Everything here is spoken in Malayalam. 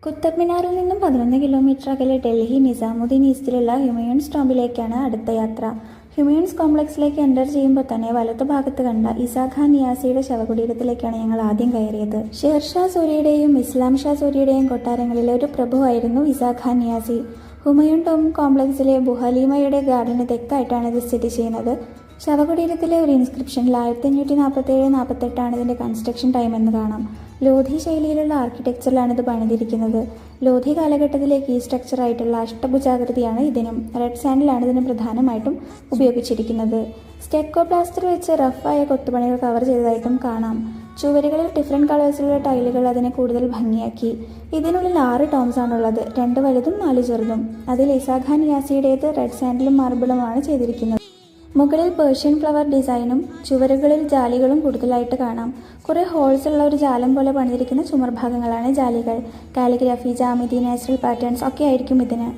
കുത്തബ് മിനാറിൽ നിന്നും 11 കിലോമീറ്റർ അകലെ ഡൽഹി നിസാമുദ്ദീൻ ഈസ്റ്റിലുള്ള ഹുമയൂൺസ് ടോംബിലേക്കാണ് അടുത്ത യാത്ര. ഹുമയൂൺസ് കോംപ്ലക്സിലേക്ക് എൻ്റർ ചെയ്യുമ്പോൾ തന്നെ വലതുഭാഗത്ത് കണ്ട ഇസാ ഖാൻ നിയാസിയുടെ ശവകുടീരത്തിലേക്കാണ് ഞങ്ങൾ ആദ്യം കയറിയത്. ഷേർഷാ സൂരിയുടെയും ഇസ്ലാം ഷാ സൂരിയുടെയും കൊട്ടാരങ്ങളിലെ ഒരു പ്രഭുവായിരുന്നു ഇസാ ഖാൻ നിയാസി. ഹുമയൂൺ ടോംബ് കോംപ്ലക്സിലെ ബുഹലീമയുടെ ഗാർഡന് തെക്കായിട്ടാണ് ഇത് സ്ഥിതി ചെയ്യുന്നത്. ശവകുടീരത്തിലെ ഒരു ഇൻസ്ക്രിപ്ഷനിൽ 1547-48 ഇതിൻ്റെ കൺസ്ട്രക്ഷൻ ടൈം എന്ന് കാണാം. ലോധി ശൈലിയിലുള്ള ആർക്കിടെക്ചറിലാണ് ഇത് പണിതിരിക്കുന്നത്. ലോധി കാലഘട്ടത്തിലേക്ക് ഈ സ്ട്രക്ചറായിട്ടുള്ള അഷ്ടഭുജാകൃതിയാണ് ഇതിനും. റെഡ് സാൻഡിലാണ് ഇതിന് പ്രധാനമായിട്ടും ഉപയോഗിച്ചിരിക്കുന്നത്. സ്റ്റെക്കോ പ്ലാസ്റ്റർ വെച്ച് റഫായ കൊത്തുപണികൾ കവർ ചെയ്തതായിട്ടും കാണാം. ചുവരുകളിൽ ഡിഫറെൻറ്റ് കളേഴ്സിലുള്ള ടൈലുകൾ അതിനെ കൂടുതൽ ഭംഗിയാക്കി. ഇതിനുള്ളിൽ 6 ടോംസ് ആണുള്ളത്, 2 വലുതും 4 ചെറുതും. അതിൽ ഇസാ ഖാൻ നിയാസിയുടേത് റെഡ് സാൻഡിലും മാർബിളുമാണ് ചെയ്തിരിക്കുന്നത്. മുകളിൽ പേർഷ്യൻ ഫ്ലവർ ഡിസൈനും ചുവരുകളിൽ ജാലികളും കൂടുതലായിട്ട് കാണാം. കുറേ ഹോൾസ് ഉള്ള ഒരു ജാലം പോലെ പണിതിരിക്കുന്ന ചുമർഭാഗങ്ങളാണ് ജാലികൾ. കാലിഗ്രാഫി, ജാമിതി, നാച്ചുറൽ പാറ്റേൺസ് ഒക്കെ ആയിരിക്കും ഇതിന്.